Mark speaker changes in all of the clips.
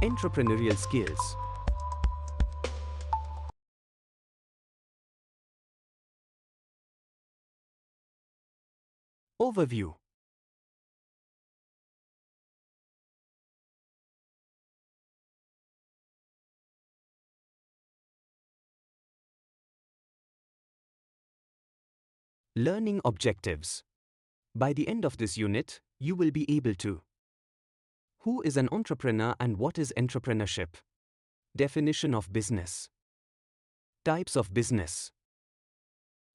Speaker 1: Entrepreneurial skills. Overview. Learning objectives. By the end of this unit, you will be able to: who is an entrepreneur and what is entrepreneurship? Definition of business. Types of business.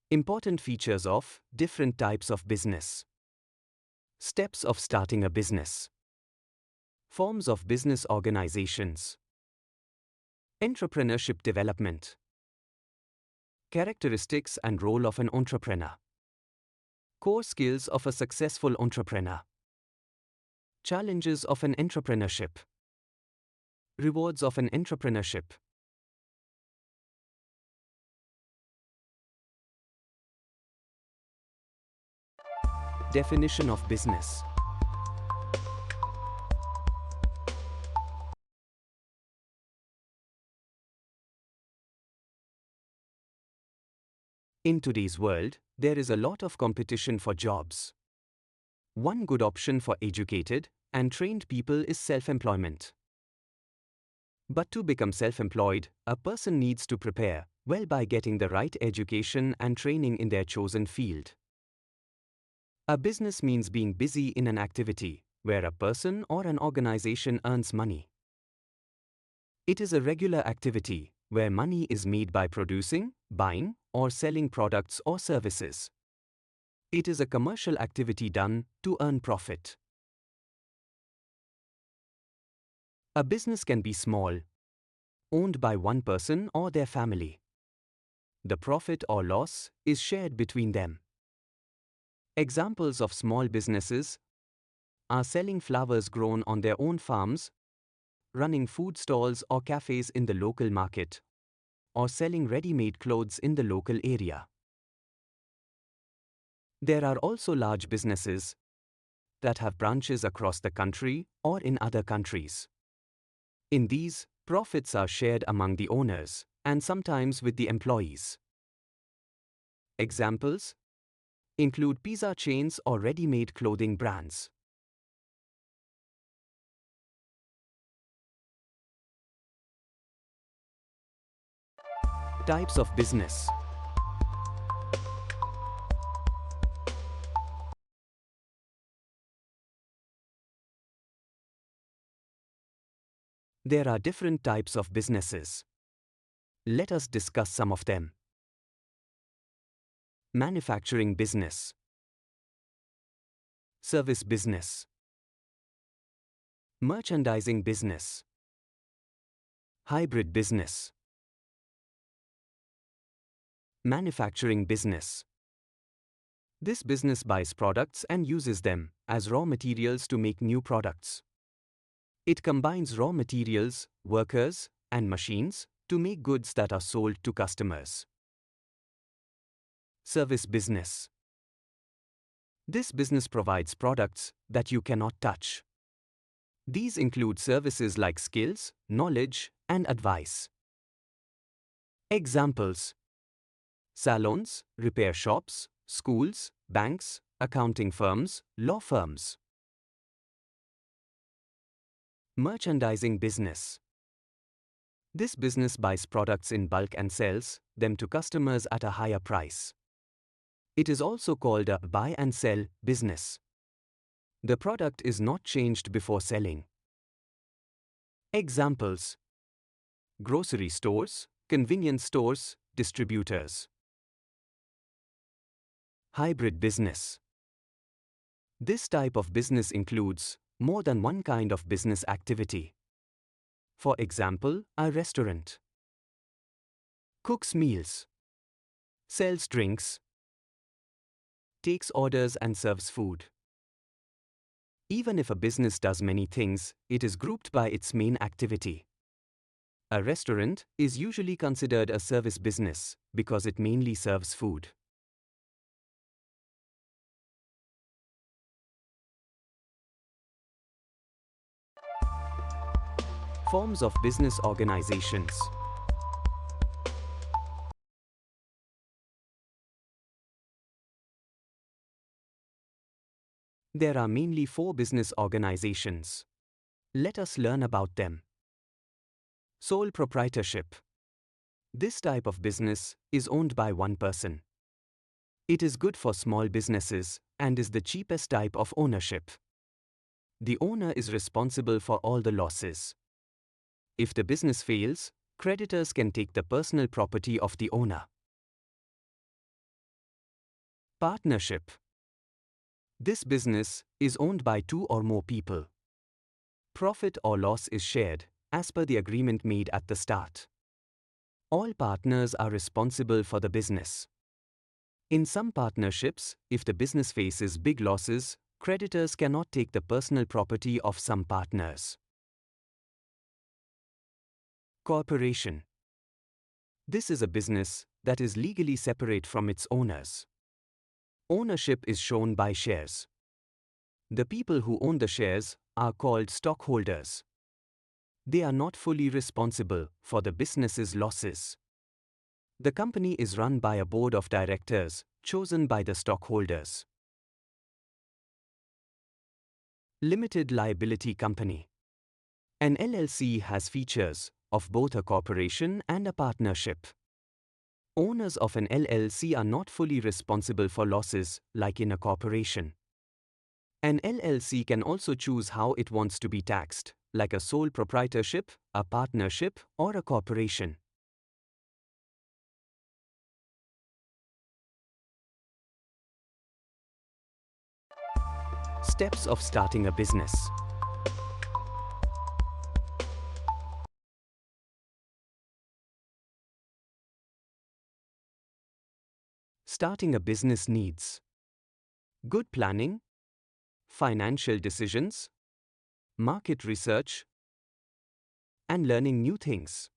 Speaker 1: Important features of different types of business. Steps of starting a business. Forms of business organizations. Entrepreneurship development. Characteristics and role of an entrepreneur. Core skills of a successful entrepreneur. Challenges of an entrepreneurship. Rewards of an entrepreneurship. Definition of business. In today's world, there is a lot of competition for jobs. One good option for educated and trained people is self-employment. But to become self-employed, a person needs to prepare well by getting the right education and training in their chosen field. A business means being busy in an activity where a person or an organization earns money. It is a regular activity where money is made by producing, buying, or selling products or services. It is a commercial activity done to earn profit. A business can be small, owned by one person or their family. The profit or loss is shared between them. Examples of small businesses are selling flowers grown on their own farms, running food stalls or cafes in the local market, or selling ready-made clothes in the local area. There are also large businesses that have branches across the country or in other countries. In these, profits are shared among the owners and sometimes with the employees. Examples include pizza chains or ready-made clothing brands. Types of business. There are different types of businesses. Let us discuss some of them. Manufacturing business. Service business. Merchandising business. Hybrid business. Manufacturing business. This business buys products and uses them as raw materials to make new products. It combines raw materials, workers, and machines to make goods that are sold to customers. Service business. This business provides products that you cannot touch. These include services like skills, knowledge, and advice. Examples: salons, repair shops, schools, banks, accounting firms, law firms. Merchandising business. This business buys products in bulk and sells them to customers at a higher price. It is also called a buy and sell business. The product is not changed before selling. Examples: grocery stores, convenience stores, distributors. Hybrid business. This type of business includes more than one kind of business activity. For example, a restaurant cooks meals, sells drinks, takes orders and serves food. Even if a business does many things, it is grouped by its main activity. A restaurant is usually considered a service business because it mainly serves food. Forms of business organizations. There are mainly 4 business organizations. Let us learn about them. Sole proprietorship. This type of business is owned by one person. It is good for small businesses and is the cheapest type of ownership. The owner is responsible for all the losses. If the business fails, creditors can take the personal property of the owner. Partnership. This business is owned by 2 or more people. Profit or loss is shared as per the agreement made at the start. All partners are responsible for the business. In some partnerships, if the business faces big losses, creditors cannot take the personal property of some partners. Corporation. This is a business that is legally separate from its owners. Ownership is shown by shares. The people who own the shares are called stockholders. They are not fully responsible for the business's losses. The company is run by a board of directors chosen by the stockholders. Limited liability company. An LLC has features of both a corporation and a partnership. Owners of an LLC are not fully responsible for losses like in a corporation. An LLC can also choose how it wants to be taxed, like a sole proprietorship, a partnership, or a corporation. Steps of starting a business. Starting a business needs good planning, financial decisions, market research, and learning new things.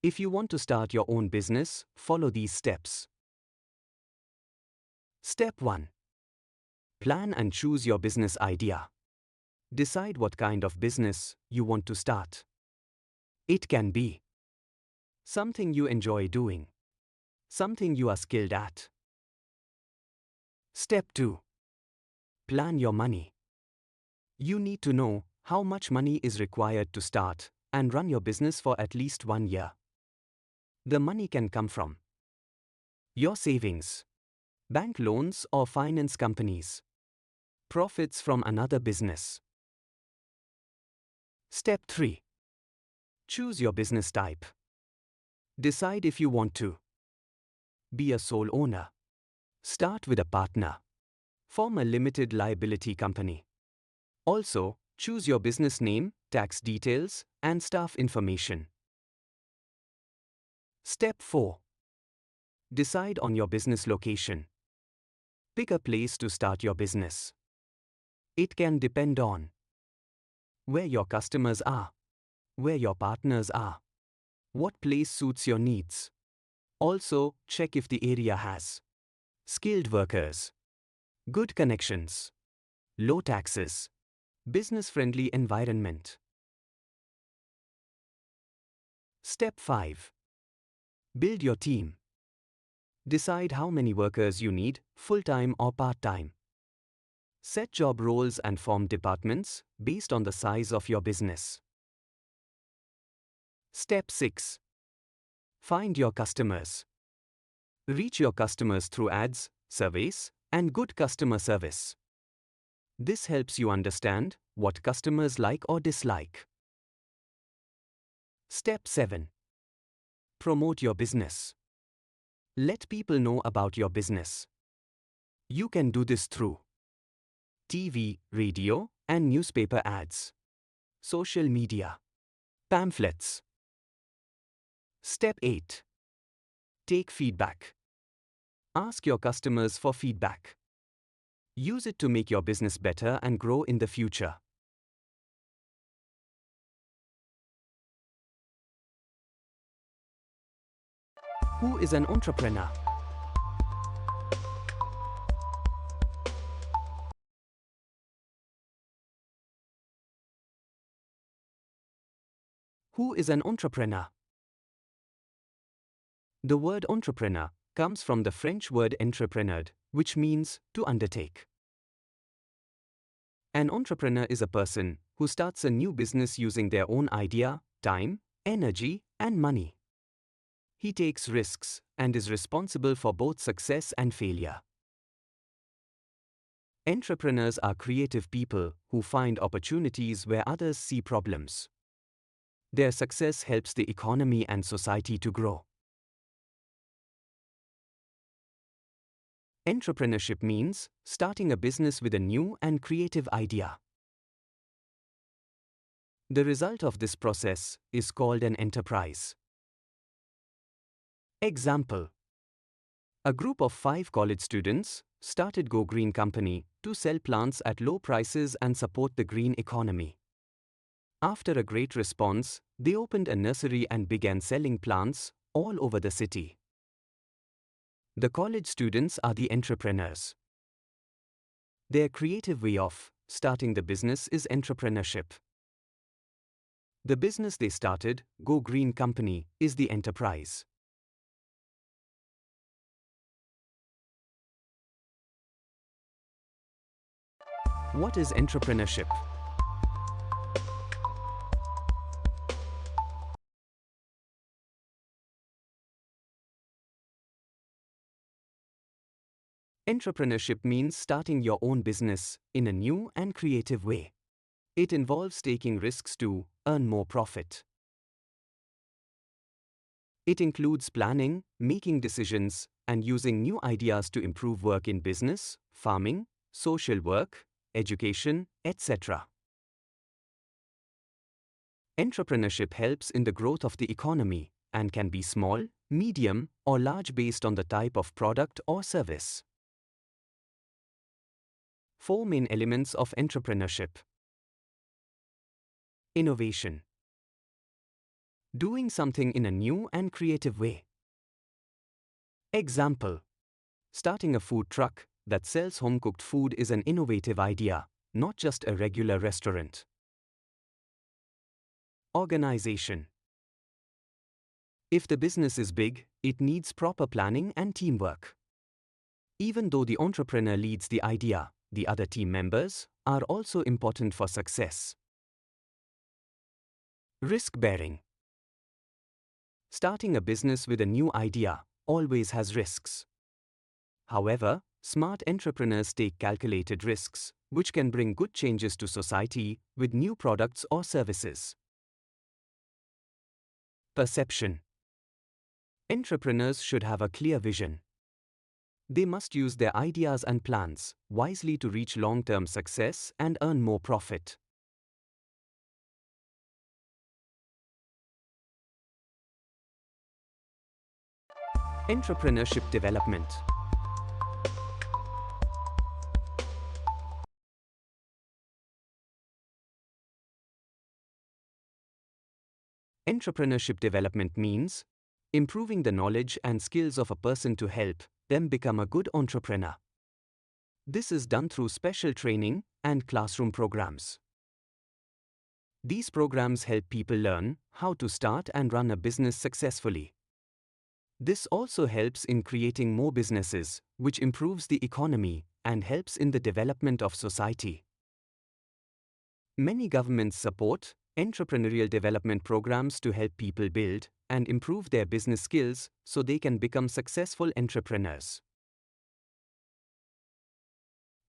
Speaker 1: If you want to start your own business, follow these steps. Step 1. Plan and choose your business idea. Decide what kind of business you want to start. It can be something you enjoy doing, something you are skilled at. Step 2. Plan your money. You need to know how much money is required to start and run your business for at least 1 year. The money can come from your savings, bank loans or finance companies, profits from another business. Step 3. Choose your business type. Decide if you want to be a sole owner, start with a partner, form a limited liability company. Also, choose your business name, tax details, and staff information. Step 4. Decide on your business location. Pick a place to start your business. It can depend on where your customers are, where your partners are, what place suits your needs. Also, check if the area has skilled workers, good connections, low taxes, business-friendly environment. Step 5. Build your team. Decide how many workers you need, full-time or part-time. Set job roles and form departments based on the size of your business. Step 6. Find your customers. Reach your customers through ads, surveys, and good customer service. This helps you understand what customers like or dislike. Step 7. Promote your business. Let people know about your business. You can do this through TV, radio, and newspaper ads, social media, pamphlets. Step 8. Take feedback. Ask your customers for feedback. Use it to make your business better and grow in the future. Who is an entrepreneur? Who is an entrepreneur? The word entrepreneur comes from the French word entreprendre, which means to undertake. An entrepreneur is a person who starts a new business using their own idea, time, energy, and money. He takes risks and is responsible for both success and failure. Entrepreneurs are creative people who find opportunities where others see problems. Their success helps the economy and society to grow. Entrepreneurship means starting a business with a new and creative idea. The result of this process is called an enterprise. Example: a group of 5 college students started Go Green Company to sell plants at low prices and support the green economy. After a great response, they opened a nursery and began selling plants all over the city. The college students are the entrepreneurs. Their creative way of starting the business is entrepreneurship. The business they started, Go Green Company, is the enterprise. What is entrepreneurship? Entrepreneurship means starting your own business in a new and creative way. It involves taking risks to earn more profit. It includes planning, making decisions, and using new ideas to improve work in business, farming, social work, education, etc. Entrepreneurship helps in the growth of the economy and can be small, medium, or large based on the type of product or service. 4 main elements of entrepreneurship. Innovation. Doing something in a new and creative way. Example: starting a food truck that sells home-cooked food is an innovative idea, not just a regular restaurant. Organization. If the business is big, it needs proper planning and teamwork. Even though the entrepreneur leads the idea, the other team members are also important for success. Risk-bearing. Starting a business with a new idea always has risks. However, smart entrepreneurs take calculated risks, which can bring good changes to society with new products or services. Perception. Entrepreneurs should have a clear vision. They must use their ideas and plans wisely to reach long-term success and earn more profit. Entrepreneurship development. Entrepreneurship development means improving the knowledge and skills of a person to help them become a good entrepreneur. This is done through special training and classroom programs. These programs help people learn how to start and run a business successfully. This also helps in creating more businesses, which improves the economy and helps in the development of society. Many governments support entrepreneurial development programs to help people build and improve their business skills so they can become successful entrepreneurs.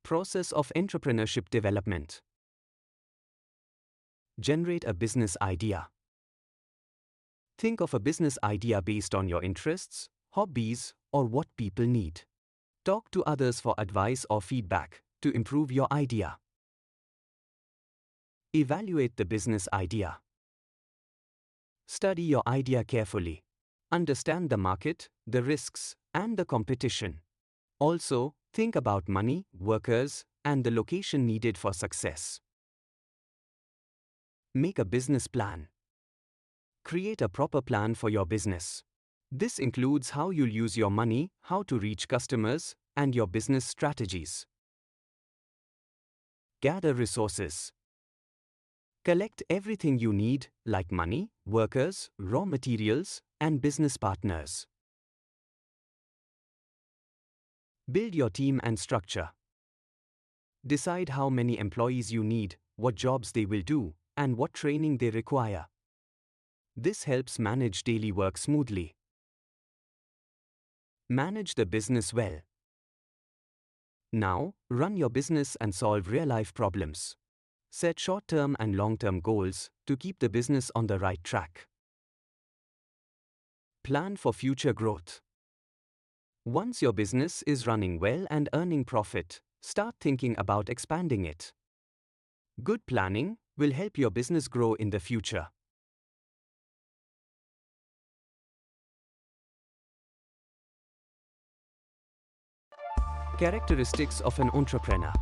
Speaker 1: Process of entrepreneurship development. Generate a business idea. Think of a business idea based on your interests, hobbies, or what people need. Talk to others for advice or feedback to improve your idea. Evaluate the business idea. Study your idea carefully. Understand the market, the risks, and the competition. Also, think about money, workers, and the location needed for success. Make a business plan. Create a proper plan for your business. This includes how you'll use your money, how to reach customers, and your business strategies. Gather resources. Collect everything you need, like money, workers, raw materials, and business partners. Build your team and structure. Decide how many employees you need, what jobs they will do, and what training they require. This helps manage daily work smoothly. Manage the business well. Now, run your business and solve real-life problems. Set short-term and long-term goals to keep the business on the right track. Plan for future growth. Once your business is running well and earning profit, start thinking about expanding it. Good planning will help your business grow in the future. Characteristics of an entrepreneur.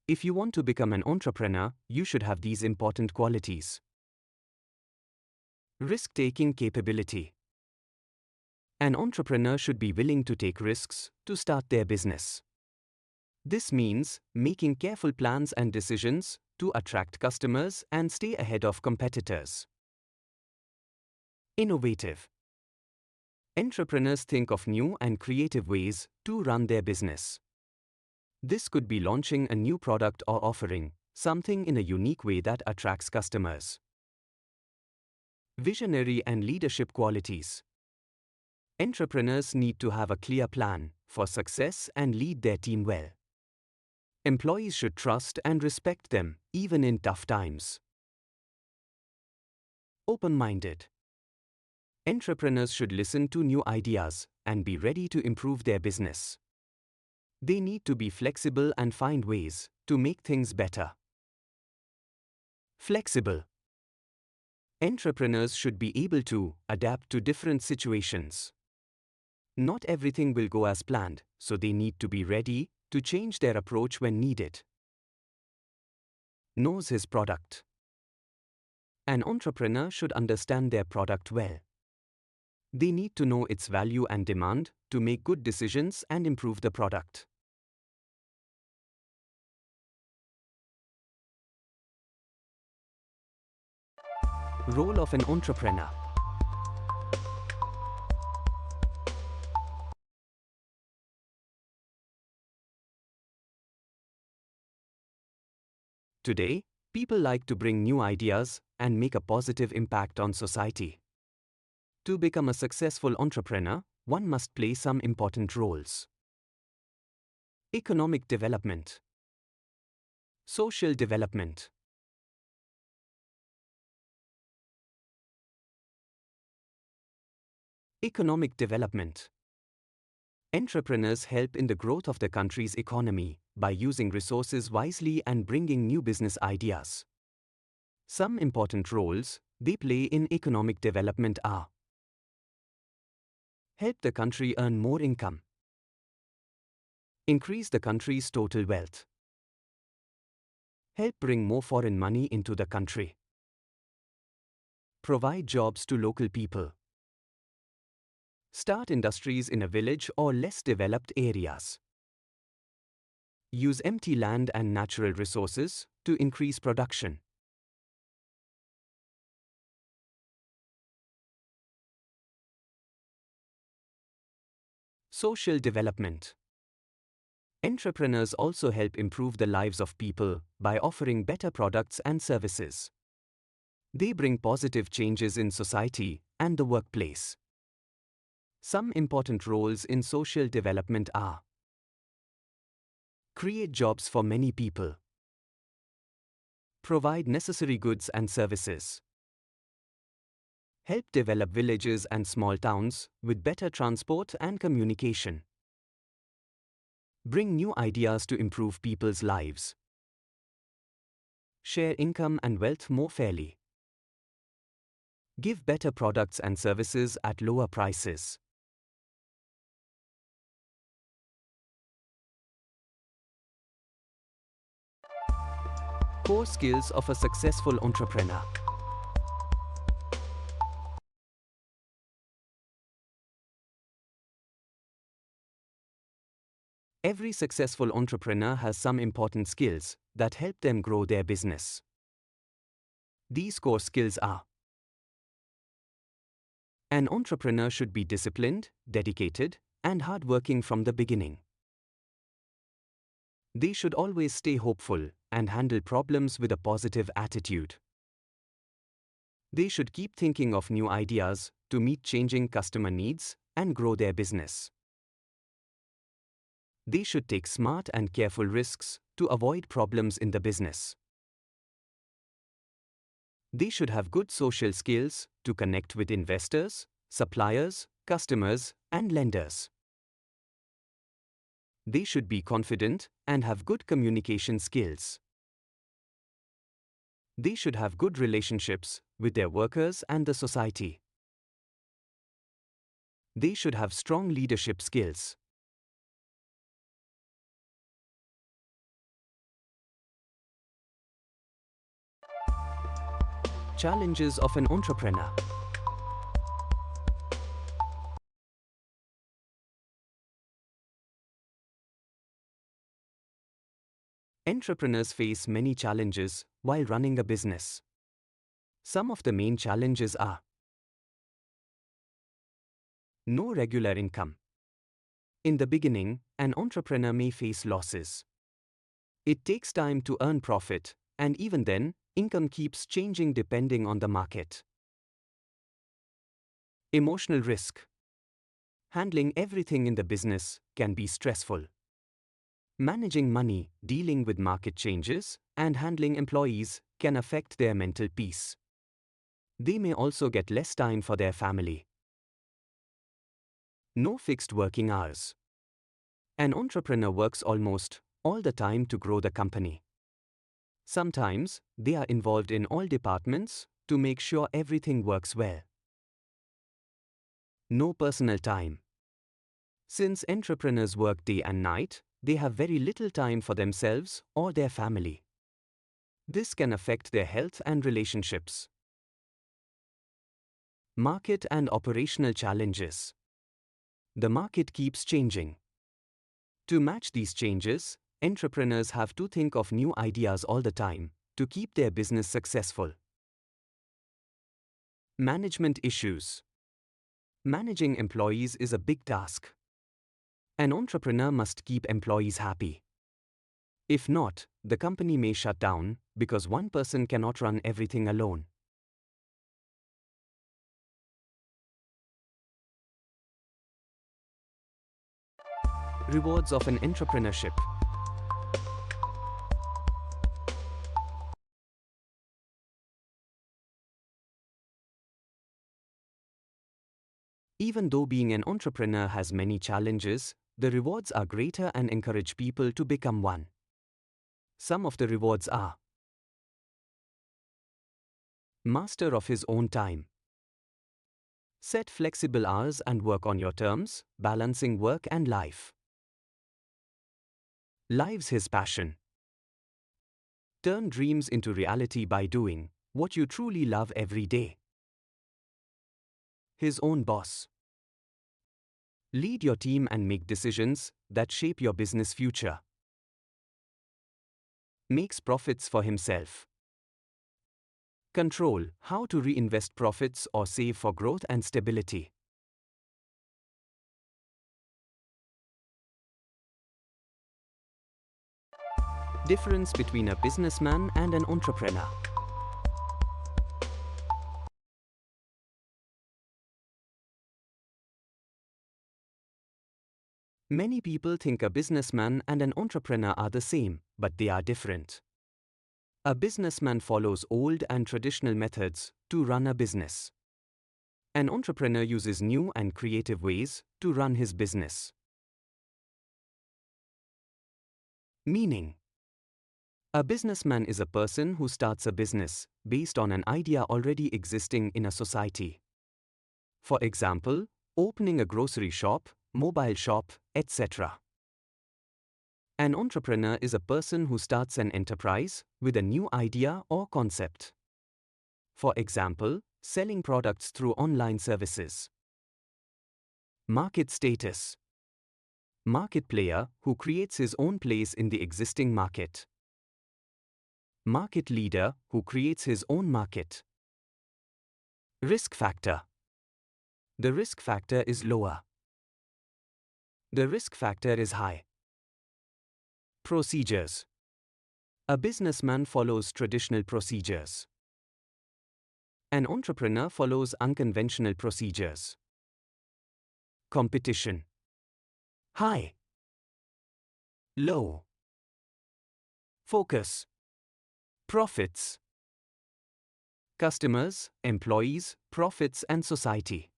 Speaker 1: If you want to become an entrepreneur, you should have these important qualities. Risk-taking capability. An entrepreneur should be willing to take risks to start their business. This means making careful plans and decisions to attract customers and stay ahead of competitors. Innovative. Entrepreneurs think of new and creative ways to run their business. This could be launching a new product or offering something in a unique way that attracts customers. Visionary and leadership qualities. Entrepreneurs need to have a clear plan for success and lead their team well. Employees should trust and respect them, even in tough times. Open-minded. Entrepreneurs should listen to new ideas and be ready to improve their business. They need to be flexible and find ways to make things better. Flexible. Entrepreneurs should be able to adapt to different situations. Not everything will go as planned, so they need to be ready to change their approach when needed. Knows his product. An entrepreneur should understand their product well. They need to know its value and demand to make good decisions and improve the product. Role of an entrepreneur. Today, people like to bring new ideas and make a positive impact on society. To become a successful entrepreneur, one must play some important roles. Economic development. Social development. Economic development. Entrepreneurs help in the growth of the country's economy by using resources wisely and bringing new business ideas. Some important roles they play in economic development are: help the country earn more income, increase the country's total wealth, help bring more foreign money into the country, provide jobs to local people, start industries in a village or less developed areas, use empty land and natural resources to increase production. Social development. Entrepreneurs also help improve the lives of people by offering better products and services. They bring positive changes in society and the workplace. Some important roles in social development are: create jobs for many people, provide necessary goods and services, help develop villages and small towns with better transport and communication, bring new ideas to improve people's lives, share income and wealth more fairly, give better products and services at lower prices. Core skills of a successful entrepreneur. Every successful entrepreneur has some important skills that help them grow their business. These core skills are: an entrepreneur should be disciplined, dedicated, and hardworking from the beginning. They should always stay hopeful and handle problems with a positive attitude. They should keep thinking of new ideas to meet changing customer needs and grow their business. They should take smart and careful risks to avoid problems in the business. They should have good social skills to connect with investors, suppliers, customers, and lenders. They should be confident and have good communication skills. They should have good relationships with their workers and the society. They should have strong leadership skills. Challenges of an entrepreneur. Entrepreneurs face many challenges while running a business. Some of the main challenges are: no regular income. In the beginning, an entrepreneur may face losses. It takes time to earn profit, and even then, income keeps changing depending on the market. Emotional risk. Handling everything in the business can be stressful. Managing money, dealing with market changes, and handling employees can affect their mental peace. They may also get less time for their family. No fixed working hours. An entrepreneur works almost all the time to grow the company. Sometimes, they are involved in all departments to make sure everything works well. No personal time. Since entrepreneurs work day and night, they have very little time for themselves or their family. This can affect their health and relationships. Market and operational challenges. The market keeps changing. To match these changes, entrepreneurs have to think of new ideas all the time to keep their business successful. Management issues. Managing employees is a big task. An entrepreneur must keep employees happy. If not, the company may shut down because one person cannot run everything alone. Rewards of an entrepreneurship. Even though being an entrepreneur has many challenges, the rewards are greater and encourage people to become one. Some of the rewards are: master of his own time. Set flexible hours and work on your terms, balancing work and life. Lives his passion. Turn dreams into reality by doing what you truly love every day. His own boss. Lead your team and make decisions that shape your business future. Makes profits for himself. Control how to reinvest profits or save for growth and stability. Difference between a businessman and an entrepreneur. Many people think a businessman and an entrepreneur are the same, but they are different. A businessman follows old and traditional methods to run a business. An entrepreneur uses new and creative ways to run his business. Meaning: a businessman is a person who starts a business based on an idea already existing in a society. For example, opening a grocery shop, mobile shop, etc. An entrepreneur is a person who starts an enterprise with a new idea or concept. For example, selling products through online services. Market status. Market player who creates his own place in the existing market. Market leader who creates his own market. Risk factor. The risk factor is lower. The risk factor is high. Procedures. A businessman follows traditional procedures. An entrepreneur follows unconventional procedures. Competition. High. Low. Focus. Profits. Customers, employees, profits and society.